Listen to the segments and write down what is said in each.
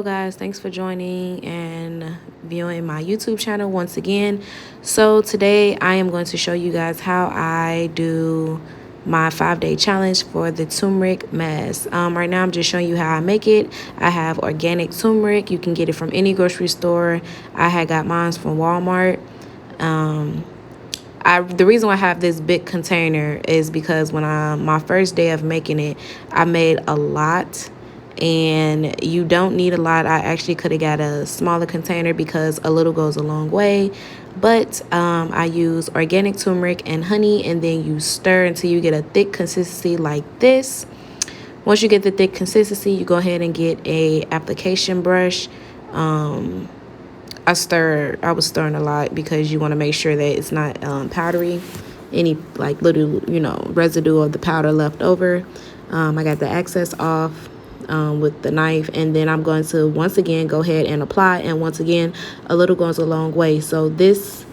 guys, thanks for joining and viewing my YouTube channel once again. So today I am going to show you guys how I do my 5-day challenge for the turmeric mask. Right now I'm just showing you how I make it. I have organic turmeric. You can get it from any grocery store. I had got mine from Walmart. The reason why I have this big container is because when my first day of making it, I made a lot, and you don't need a lot. I actually could have got a smaller container because a little goes a long way. But I use organic turmeric and honey, and then you stir until you get a thick consistency like this. Once you get the thick consistency, you go ahead and get a application brush. I was stirring a lot because you want to make sure that it's not powdery, any like little residue of the powder left over. I got the excess off with the knife, and then I'm going to once again go ahead and apply, and once again a little goes a long way. So this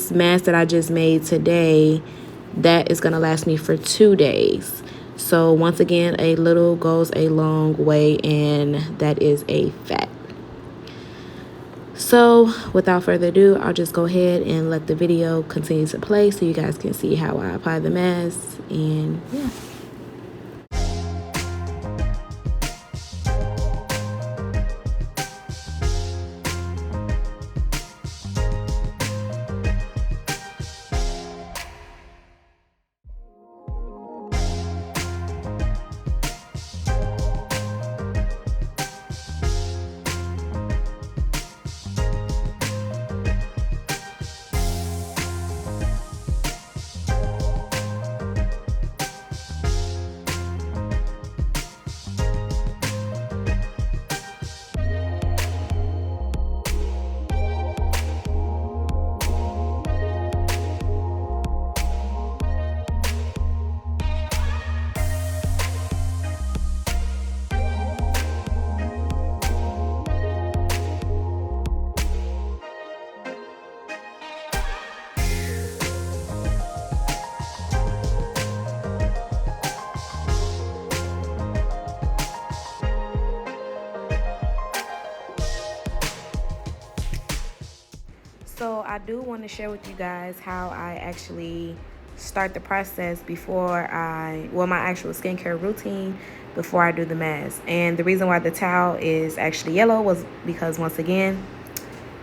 mask that I just made today, that is going to last me for 2 days. So once again, a little goes a long way, and that is a fact. So without further ado, I'll just go ahead and let the video continue to play so you guys can see how I apply the mask. And yeah. So I do want to share with you guys how I actually start the process before my actual skincare routine before I do the mask. And the reason why the towel is actually yellow was because, once again,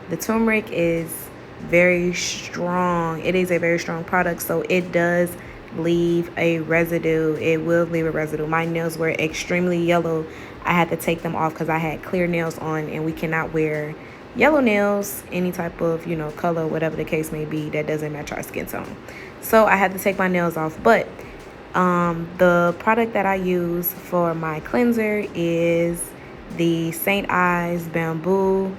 the turmeric is very strong. It is a very strong product, so it does leave a residue. It will leave a residue. My nails were extremely yellow. I had to take them off because I had clear nails on, and we cannot wear yellow nails, any type of color, whatever the case may be, that doesn't match our skin tone. So I had to take my nails off. But the product that I use for my cleanser is the St.Ives bamboo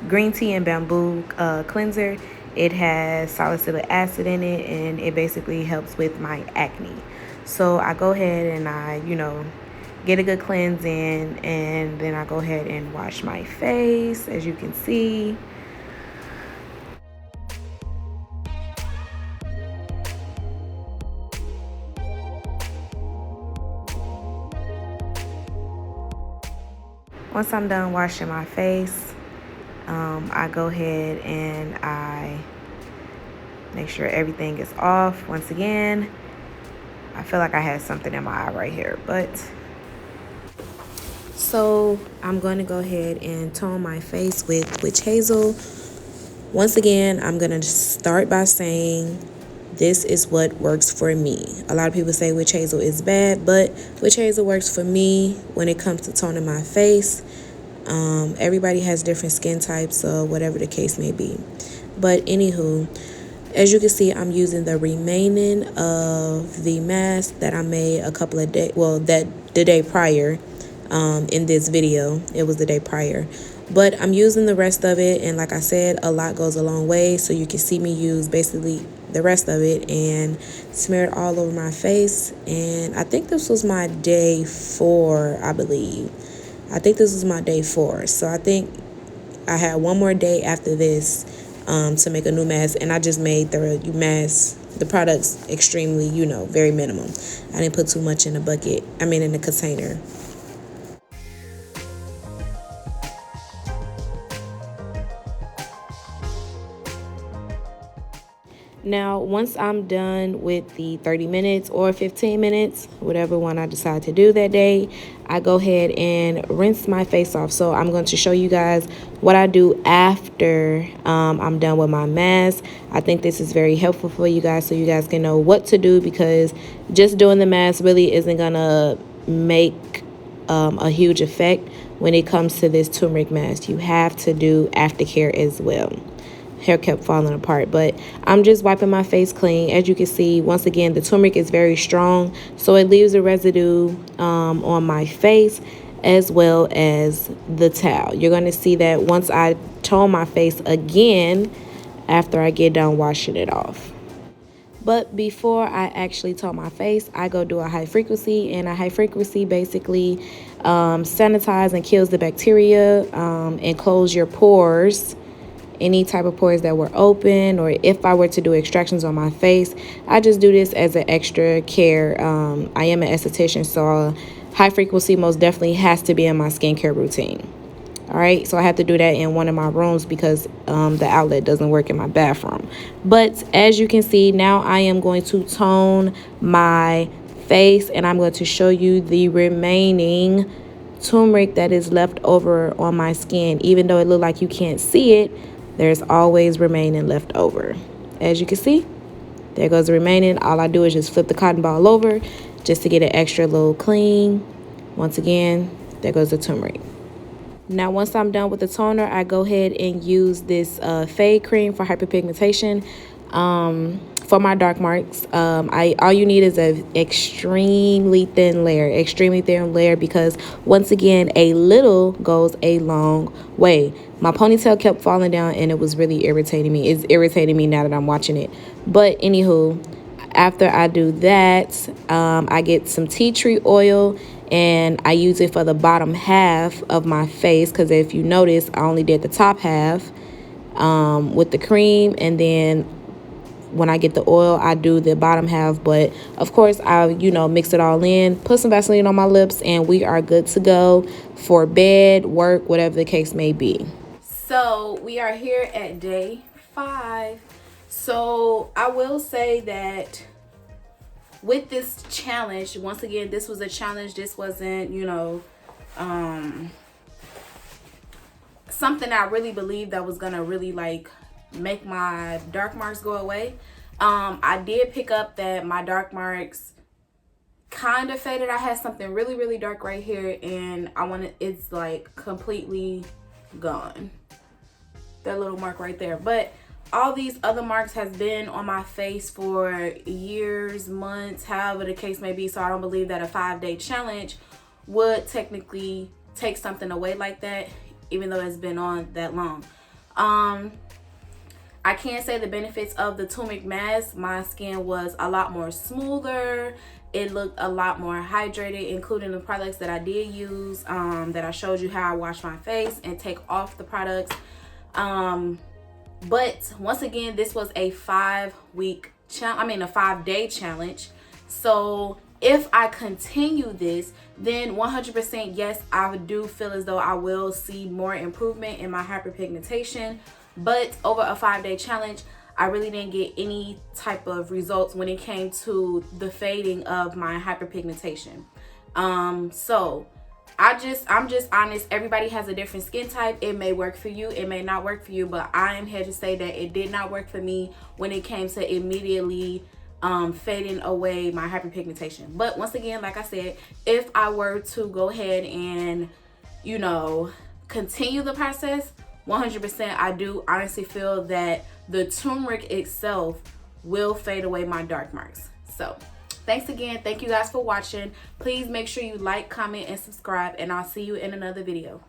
green tea and bamboo cleanser. It has salicylic acid in it, and it basically helps with my acne. So I go ahead and I get a good cleanse in, and then I go ahead and wash my face, as you can see. Once I'm done washing my face, I go ahead and I make sure everything is off. Once again, I feel like I had something in my eye right here, but so I'm going to go ahead and tone my face with witch hazel. Once again, I'm going to start by saying this is what works for me. A lot of people say witch hazel is bad, but witch hazel works for me when it comes to toning my face. Everybody has different skin types, so whatever the case may be. But anywho, as you can see, I'm using the remaining of the mask that I made a couple of days, the day prior. In this video, it was the day prior, but I'm using the rest of it, and like I said, a lot goes a long way, so you can see me use basically the rest of it and smear it all over my face. And I think this was my day 4, I believe. I think this was my day 4, so I think I had one more day after this to make a new mask, and I just made the products extremely very minimum. I didn't put too much in the bucket, in the container. Now, once I'm done with the 30 minutes or 15 minutes, whatever one I decide to do that day, I go ahead and rinse my face off. So I'm going to show you guys what I do after I'm done with my mask. I think this is very helpful for you guys so you guys can know what to do, because just doing the mask really isn't going to make a huge effect when it comes to this turmeric mask. You have to do aftercare as well. Hair kept falling apart, but I'm just wiping my face clean. As you can see, once again, the turmeric is very strong, so it leaves a residue on my face as well as the towel. You're going to see that once I tone my face again after I get done washing it off. But before I actually tone my face, I go do a high frequency, and a high frequency basically sanitize and kills the bacteria and close your pores, any type of pores that were open, or if I were to do extractions on my face. I just do this as an extra care. I am an esthetician, so high frequency most definitely has to be in my skincare routine. All right, so I have to do that in one of my rooms because the outlet doesn't work in my bathroom. But as you can see, now I am going to tone my face, and I'm going to show you the remaining turmeric that is left over on my skin. Even though it look like you can't see it, there's always remaining left over. As you can see, there goes the remaining. All I do is just flip the cotton ball over just to get it extra little clean. Once again, there goes the turmeric. Now, once I'm done with the toner, I go ahead and use this fade cream for hyperpigmentation. For my dark marks, all you need is an extremely thin layer, because once again, a little goes a long way. My ponytail kept falling down, and it was really irritating me. It's irritating me now that I'm watching it. But anywho, after I do that, I get some tea tree oil, and I use it for the bottom half of my face, because if you notice, I only did the top half with the cream, and then when I get the oil, I do the bottom half. But of course, I mix it all in, put some Vaseline on my lips, and we are good to go for bed, work, whatever the case may be. So we are here at day 5. So I will say that with this challenge, once again, this was a challenge. This wasn't, something I really believed that was gonna really make my dark marks go away. I did pick up that my dark marks kind of faded. I had something really, really dark right here, and it's like completely gone. That little mark right there. But all these other marks has been on my face for years, months, however the case may be. So I don't believe that a 5-day challenge would technically take something away like that, even though it's been on that long. I can say the benefits of the turmeric mask. My skin was a lot more smoother. It looked a lot more hydrated, including the products that I did use, that I showed you how I wash my face and take off the products. But once again, this was a 5-day challenge. So if I continue this, then 100% yes, I do feel as though I will see more improvement in my hyperpigmentation. But over a 5-day challenge, I really didn't get any type of results when it came to the fading of my hyperpigmentation. So I'm just honest. Everybody has a different skin type. It may work for you, it may not work for you, but I am here to say that it did not work for me when it came to immediately fading away my hyperpigmentation. But once again, like I said, if I were to go ahead and continue the process, 100% I do honestly feel that the turmeric itself will fade away my dark marks. So thanks again. Thank you guys for watching. Please make sure you like, comment, and subscribe, and I'll see you in another video.